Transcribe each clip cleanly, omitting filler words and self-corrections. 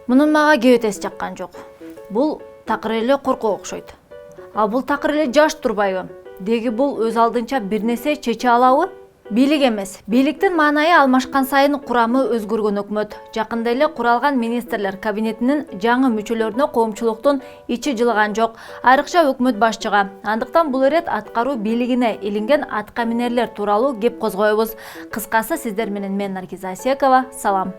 Мунун мага кебетеси жаккан жок. Бул такыр эле коркоо окшойт. А бул такыр эле жаш турбайбы? Деги бул өз алдынча бир нерсе чече алабы? Бийлик эмес. Бийликтин маанайы алмашкан сайын курамы өзгөргөн өкмөт. Жакында эле куралган министрлер кабинетинин жаңы мүчөлөрүнө коомчулуктун ичи жылган жок. Айрыкча өкмөт башчыга. Андыктан бул ирет аткаруу бийлигине илинген атка минерлер тууралуу кеп козгойбуз. Кыскасы сиздер менен мен Наргиза Асекова. Салам.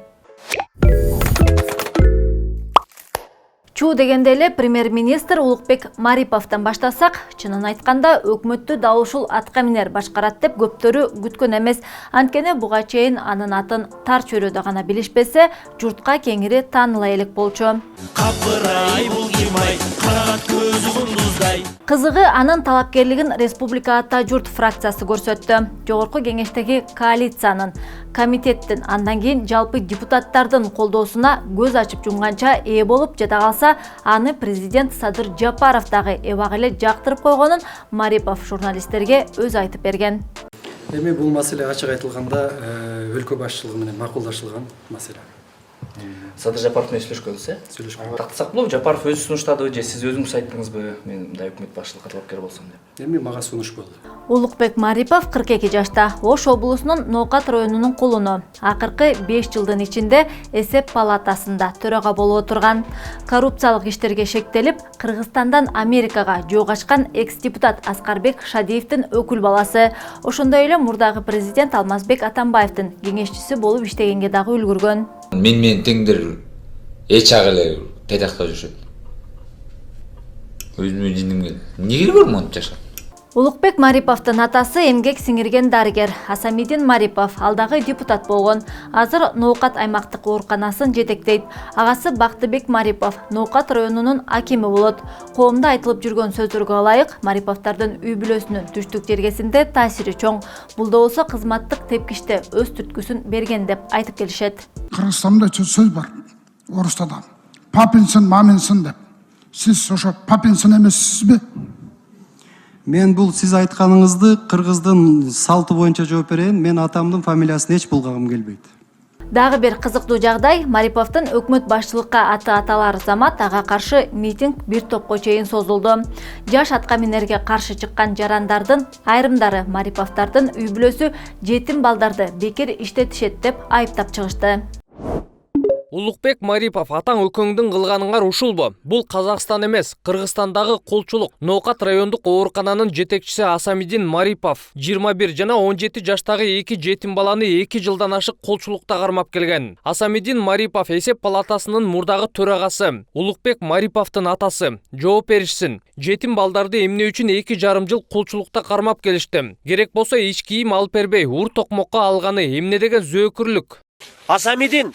Чуу дегенде эле премьер-министр Улукбек Мариповдон баштасак, чынын айтканда өкмөттү дал ушул атка минер башкарат деп көптөрү күткөн эмес. Анткени буга чейин анын атын тар чөйрөдө гана билишпесе, журтка кеңири тааныла элек болчу. Капырай бул кимай, карагат көзү кундуздай. Кызыгы анын талапкерлигин Республика Ата журт фракциясы көрсөттү. Жогорку кеңештеги коалициянын, комитеттин, андан кийин жалпы депутаттардын колдоосуна көз ачып жумганча ээ болуп жата калса, аны президент Садыр Жапаров дагы эбак эле жактырып койгонун Марипов журналисттерге өз айтып берген. Эми бул маселе ачык айтылганда өлкө башчылыгы менен макулдашылган маселе. Садыр Жапаров менен сүйлөшкөнсүз, Сүйлөшкөн. Тактасак болобу, Жапаров өзү сунуштадыбы же сиз өзүңүз айттыңызбы, мен мындай өкмөт башчылыкка талапкер болсом деп? Эми мага сунуш болду. Улукбек Марипов 42 жашта, Ош облусунун Ноокат районунун кулуну. Акыркы 5 жылдын ичинде эсеп палатасында төрага болуп отурган. Коррупциялык иштерге шектелип, Кыргызстандан Америкага жол ачкан экс-депутат Аскарбек Шадиевдин өкүл баласы. Ошондой эле мурдагы президент Алмазбек Атамбаевдин кеңешчиси болуп иштегенге дагы үлгүргөн. Мен теңдер эч ак эле тедакта жүрүшөт. Өзүмө жиндим келди. Эмне бар монча жашап? Улукбек Мариповдун атасы эмгек сиңирген дарыгер Асамидин Марипов алдагы депутат болгон. Азыр Ноокат аймактык ооруканасын жетектейт. Агасы Бактыбек Марипов Ноокат районунун акими болот. Коомдо айтылып жүргөн сөздөргө ылайык, Мариповдордун үй бүлөсүнүн түштүк жергесинде таасири чоң. Бул да болсо кызматтык тепкичте өз түрткүсүн берген деп айтып келишет. Кыргызстанда сөз бар, орусда да. Папинсин, маминсин деп. Сиз ошо папинсин эмессизби? Мен бул сиз айтканыңызды кыргыздын салты боюнча жооп берейин. Мен атамдын фамилиясын эч булгагым келбейт. Дагы бир кызыктуу жагдай, Мариповдун өкмөт башчылыкка аты аталар замат ага каршы митинг бир топко чейин созулду. Жаш атка минерге каршы чыккан жарандардын айрымдары Мариповдордун үй бүлөсү жетим балдарды бекер иштетишет деп айыптап чыгышты. Улукбек Марипов атаң өкөңдүн кылганыңар ушулбу? Бул Казакстан эмес, Кыргызстандагы колчулук. Ноокат райондук оорукананын жетекчиси Асамидин Марипов 21 жана 17 жаштагы 2 жетим баланы 2 жылдан ашык колчулукта кармап келген. Асамидин Марипов эсеп палатасынын мурдагы төрагасы. Улукбек Мариповдун атасы жооп беришсин. Жетим балдарды эмне үчүн 2,5 жыл колчулукта кармап келишти? Керек болсо ич кийим алып бербей, ур токмокко алганы эмне деген зөөкүрлүк? Асамидин,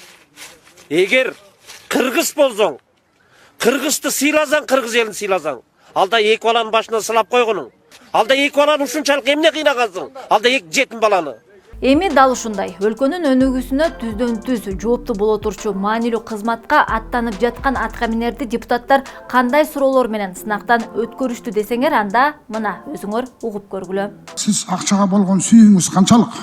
эгер кыргыз болсоң, кыргызды сыйласаң, кыргыз элин сыйласаң, алда эки баланын башына сылап койгонуң. Алда эки баланы ушунчалык эмне кыйнагансың? Алда эки жетим баланы. Эми дал ушундай өлкөнүн өнүгүүсүнө түздөн түз жооптуу боло турчу маанилүү кызматка аттанып жаткан атка минерди депутаттар кандай суроолор менен сынактан өткөрүштү десеңер, анда мына өзүңөр угуп көргүлө. Сиз акчага болгон сүйүүңүз канчалык?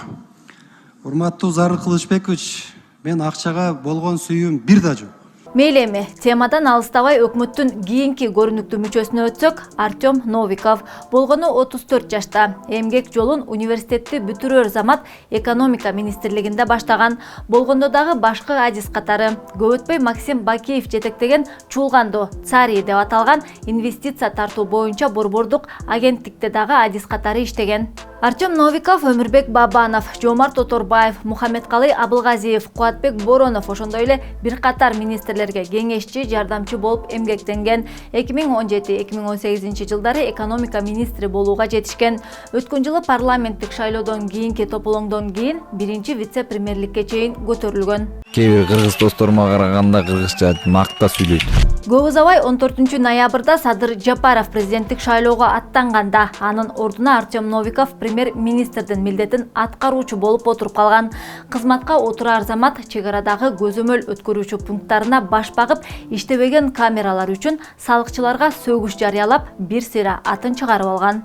Урматтуу Зарыл Кылычбекович, мен акчага болгон сүйүүм бир да жок. Мейли эми темадан алыстабай өкмөттүн кийинки көрүнүктүү мүчөсүнө өтсөк, Артем Новиков болгону 34 жашта. Эмгек жолун университетти бүтүрөр замат экономика министрлигинде баштаган. Болгондо дагы башкы адис катары. Көп өтпөй Максим Бакиев жетектеген Чулгандо Цари деп аталган инвестиция тартуу боюнча борбордук агенттикте дагы адис катары иштеген. Артем Новиков, Өмүрбек Бабанов, Жомарт Оторбаев, Мухаммедкалый Абылгазиев, Куатбек Боронов ошондой эле бир катар министрлерге кеңешчи, жардамчы болуп эмгектенген. 2017-2018 жылдары экономика министри болууга жетишкен. Өткөн жылы парламенттик шайлоодон кийинки тополоңдон кийин биринчи вице-премьерликке чейин көтөрүлгөн. Кээ бир кыргыз досторума караганда кыргызча макта сүйлөйт. Көп узабай 14 ноябрда Садыр Жапаров президенттик шайлоого аттанганда, анын ордуна Артем Новиков премьер-министрдин милдетин аткаруучу болуп отуруп калган. Кызматка отурар замат чек арадагы көзөмөл өткөрүүчү пункттарына баш багып, иштебеген камералар үчүн салыкчыларга сөгүш жарыялап, бир сыйра атын чыгарып алган.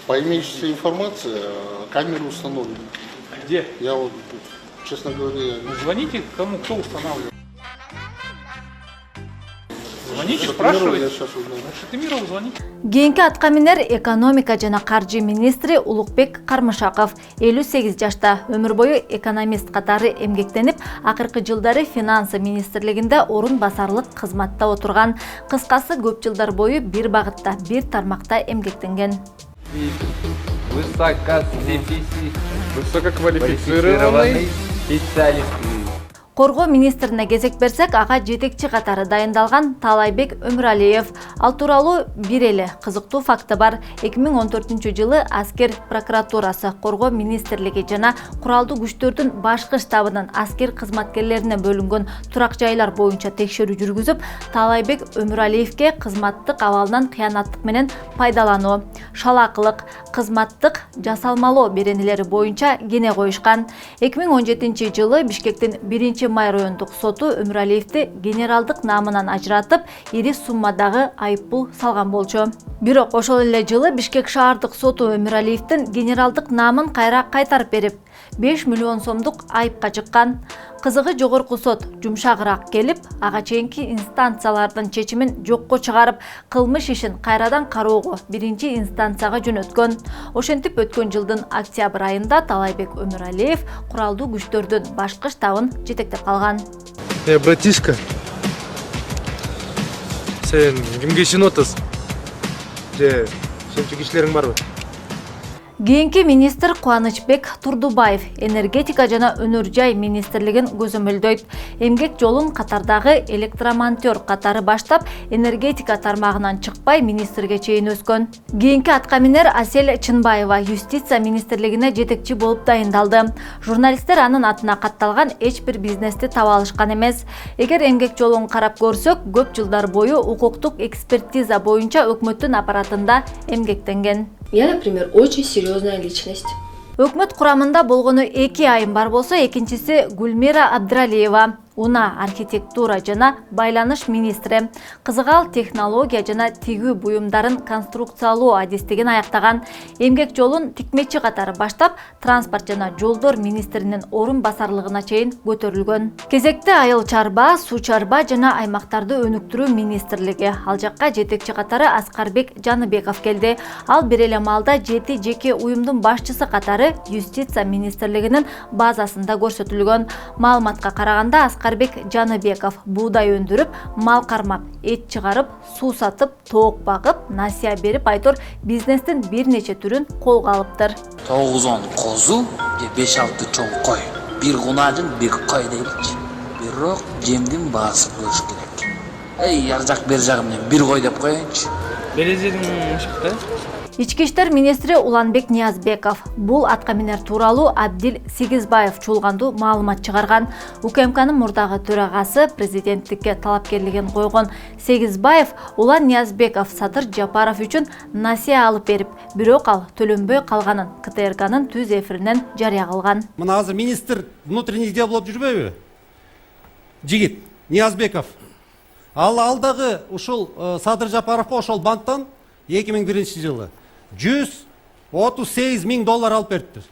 По имеющейся информации, камеры установлены. Где? Я вот, честно говоря... Звоните кому, кто устанавливает. Звоните, спрашивайте. Я сейчас узнаю. Шатымирову звоните. Кийинки атка минер экономика жана каржы министри Улукбек Кармышаков 58 жашта өмүр бою экономист катары эмгектенип, акыркы жылдары финансы министрлигинде орун басарлык кызматта отурган. Кыскасы көп жылдар бою бир багытта, бир тармакта эмгектенген. Высококвалифицированный специалист. Коргоо министрине кезек берсек, ага жетекчи катары дайындалган Таалайбек Өмүралиев. Ал тууралуу бир эле кызыктуу факты бар. 2014-жылы аскер прокуратурасы, коргоо министрлиги жана куралдуу күчтөрдүн башкы штабынын аскер кызматкерлерине бөлүнгөн турак жайлар боюнча текшерүү жүргүзүп, Таалайбек Өмүралиевке кызматтык абалынан кыянаттык менен пайдалануу, шалакылык, кызматтык жасалмалоо беренелери боюнча кене коюшкан. 2017-жылы Бишкектин 1-май райондук соту Өмүралиевди генералдык наамынан ажыратып, ири суммадагы айыппул салган болчу. Бирок ошол эле жылы Бишкек шаардык соту Өмүралиевдин генералдык наамын кайра кайтарып берип, 5 миллион сомдук айыпка чыккан. Кызыгы жогорку сот жумшагыраак келип, ага чейинки инстанциялардын чечимин жокко чыгарып, кылмыш ишин кайрадан кароого 1-инстанцияга жөнөткөн. Ошентип өткөн жылдын октябрь айында Таалайбек Өмүралиев куралдуу күчтөрдүн башкы штабын жетектеп калган. Братишка, сен кимге ишенип атасың? Же ошентип кишилериң барбы? Кийинки министр Кубанычбек Турдубаев энергетика жана өнөр жай министрлигин көзөмөлдөйт. Эмгек жолун катардагы электромонтер катары баштап, энергетика тармагынан чыкпай министрге чейин өскөн. Кийинки атка минер Асель Чынбаева юстиция министрлигине жетекчи болуп дайындалды. Журналисттер анын атына катталган эч бир бизнести таба алышкан эмес. Эгер эмгек жолун карап көрсөк, көп жылдар бою укуктук экспертиза боюнча өкмөттүн аппаратында эмгектенген. Я, например, очень серьезная личность. Өкмөт курамында болгону 2 айым бар болсо, экинчиси Гүлмира Абдралиева, уна архитектура жана байланыш министри. Кызыгал технология жана тигүү буюмдарын конструкциялоо адистигин аяктаган. Эмгек жолун тикмечи катары баштап, транспорт жана жолдор министринин орун басарлыгына чейин көтөрүлгөн. Кезекте айыл чарба, суу чарба жана аймактарды өнүктүрүү министрлиги. Ал жакка жетекчи катары Аскарбек Жаныбеков келди. Ал бир эле маалда 7 жеке уюмдун башчысы катары юстиция министрлигинин базасында көрсөтүлгөн. Маалыматка караганда Аскарбек Жаныбеков буудай өндүрүп, мал кармап, эт чыгарып, суу сатып, тоок багып, насыя берип айтор бизнестин бир нече түрүн колго алыптыр. 9-10 козу, 5-6 чоң кой. Бир кунадын бир кой дейбичи. Бирок жемдин баасы көрүш керек. Ар жак бер жагы менен бир кой деп коеюнчу. Березедин шыкты. Ички иштер министри Уланбек Ниязбеков бул атка минер тууралуу Абдил Сигизбаев чуулгандуу маалымат чыгарган. УКМКнын мурдагы төрагасы президенттикке талапкерлигин койгон Сигизбаев Улан Ниязбеков Садыр Жапаров үчүн насыя алып берип, бирок ал төлөнбөй калганын КТРКнын түз эфиринен жарыя кылган. Мына азыр министр внутренних дел болуп жүрбөйбү? Жигит Ниязбеков. Ал алдагы ушул Садыр Жапаровго ошол банктан 2001-жылы 138 000 доллар алып бериптир.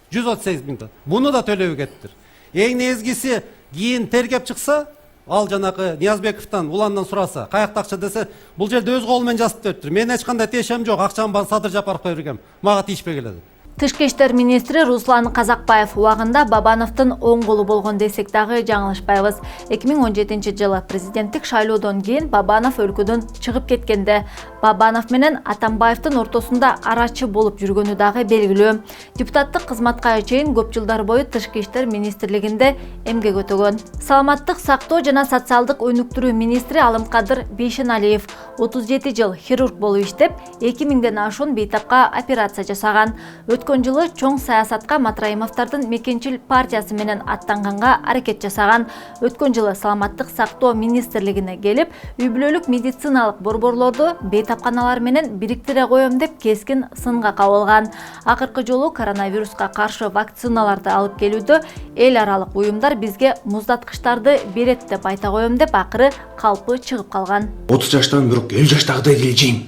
138 000 доллар. Буну да төлөбөй кеттир. Эң негизгиси кийин тергеп чыкса, ал жанакы Ниязбековтан, Уландан сураса, каякта акча десе, бул жерде өз колу менен жазып бериптир. Мен эч кандай тиешем жок, акчамды Садыр Жапаровго бергем. Мага тийишпей келет. Тышкы иштер министри Руслан Казакбаев убагында Бабановдун оң колу болгон десек дагы жаңылышпайбыз. 2017-жылы президенттик шайлоодон кийин Бабанов өлкөдөн чыгып кеткенде, Бабанов менен Атамбаевдин ортосунда арачы болуп жүргөнү дагы белгилүү. Депутаттык кызматка чейин көп жылдар бою тышкы иштер министрлигинде эмгек өтөгөн. Саламаттык сактоо жана социалдык өнүктүрүү министри Алымкадыр Бейшеналиев 37 жыл хирург болуп иштеп, 2000ден ашуун бейтапка операция жасаган. Өткөн жылы чоң саясатка Матраимовдардын Мекенчил партиясы менен аттанганга аракет жасаган. Өткөн жылы саламаттык сактоо министрлигине келип, үй бүлөлүк медициналык борборлорду бейтапканалар менен бириктире коем деп кескин сынга кабылган. Акыркы жолу коронавируска каршы вакциналарды алып келүүдө эл аралык уюмдар бизге муздаткычтарды берет деп айта коем деп акыры калпы чыгып калган. 30 жаштан бирок 50 жаштагыдай эле жейм.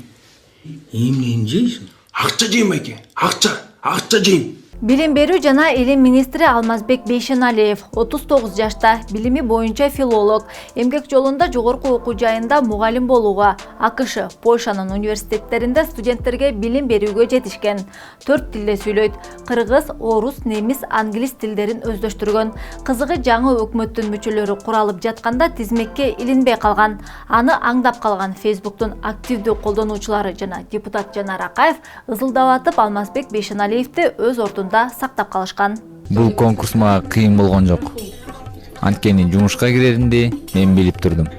Эмнени жейсиң? Акча жейм экен. Акча жейм. Билим берүү жана илим министри Алмазбек Бейшеналиев 39 жашта, билими боюнча филолог, эмгек жолунда жогорку окуу жайында мугалим болууга, АКШ, Польшанын университеттеринде студенттерге билим берүүгө жетишкен. 4 тилде сүйлөйт: кыргыз, орус, немис, англис тилдерин өздөштүргөн. Кызыгы жаңы өкмөттүн мүчөлөрү куралып жатканда тизмекке илинбей калган. Аны аңдап калган Фейсбуктун активдүү колдонуучулары жана депутат Жанар Акаев ызылдап атып Алмазбек Бейшеналиевди өз ордунда сактап калышкан. Бул конкурс мага кыйын болгон жок. Анткени жумушка киреримди мен билип турдум.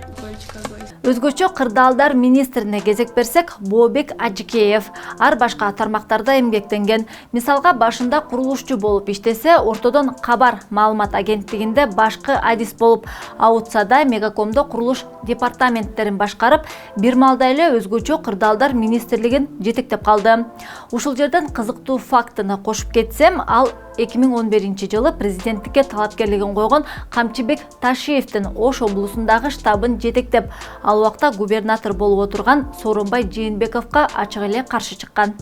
Өзгөчө кырдаалдар министрине кезек берсек, Бообек Ажикеев ар башка тармактарда эмгектенген. Мисалга башында курулушчу болуп иштесе, ортодон Кабар маалымат агенттигинде башкы адис болуп, Аутсада, Мегакомдо курулуш департаменттерин башкарып, бир маалда эле өзгөчө кырдаалдар министрлигин жетектеп калды. Ушул жерден кызыктуу фактыны кошуп кетсем, ал 2011 жылы президенттикке талапкерлигин койгон Камчыбек Ташиевдин Ош облусундагы штабын жетектеп, ал убакта губернатор болуп отурган Сооронбай Жээнбековго ачык эле каршы чыккан.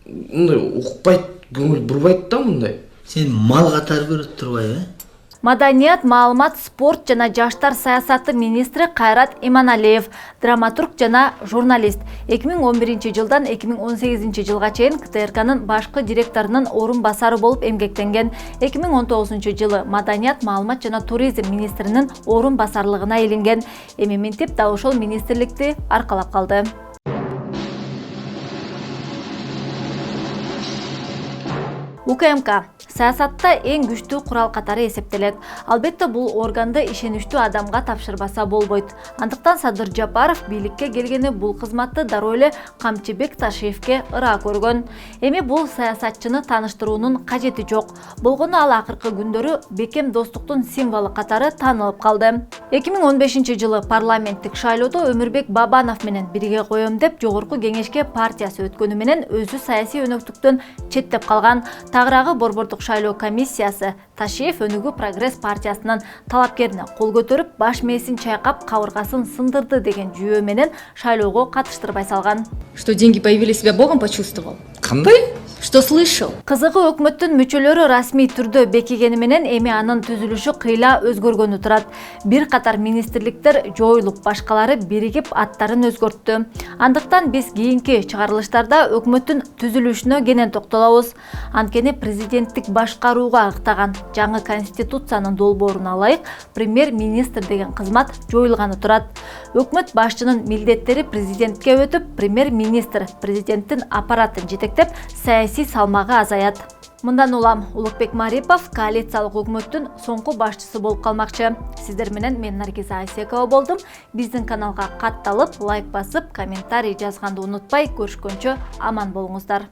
Мындай укпайт, көңүл бурбайт да мындай. Сен мал катары көрүп турбайбы? Маданият, маалымат, спорт жана жаштар саясаты министри Кайрат Иманалиев, драматург жана журналист. 2011 жылдан 2018 жылга чейин КТРКнын башкы директорунун орун басары болуп эмгектенген. 2019 жылы Маданият, маалымат жана туризм министринин орун басарлыгына илинген. Эми минтип да ошол министрликти аркалап калды. УКМК саясатта эң күчтүү курал катары эсептелет. Албетте бул органды ишеничтүү адамга тапшырбаса болбойт. Андыктан Садыр Жапаров бийликке келгени бул кызматты дароо эле Камчыбек Ташиевке ыраа көргөн. Эми бул саясатчыны тааныштыруунун кажети жок. Болгону ал акыркы күндөрү бекем достуктун символу катары таанылып калды. 2015 жылы парламенттик шайлоодо Өмүрбек Бабанов менен бирге коем деп жогорку кеңешке партиясы өткөнү менен өзү саясий өнөктүктөн четтеп калган. Тагыраагы борбордук шайлоо комиссиясы Ташиев Өнүгүү Прогресс партиясынын талапкерине кол көтөрүп, баш мээсин чайкап, кабыргасын сындырды деген жүйөө менен шайлоого катыштырбай салган. Что деньги появились, себя Богом почувствовал? Кандай? Что слышал? Кызыгы өкмөттүн мүчөлөрү расмий түрдө бекигени менен эми анын түзүлүшү кыйла өзгөргөнү турат. Бир катар министрликтер жоюлуп, башкалары биригип аттарын өзгөрттү. Андыктан биз кийинки чыгарылыштарда өкмөттүн түзүлүшүнө кенен токтолобуз. Анткени президенттик башкарууга ыктаган жаңы конституциянын долбооруна ылайык премьер-министр деген кызмат жоюлганы турат. Өкмөт башчынын милдеттери президентке өтүп, премьер-министр президенттин аппаратын жетектеп, саясий салмагы азаят. Мындан улам Улукбек Марипов коалициялык өкмөттүн соңку башчысы болуп калмакчы. Сиздер менен мен Наргиза Айсекова болдум. Биздин каналга катталып, лайк басып, комментарий жазганды унутпай, көрүшкөнчө аман болуңуздар.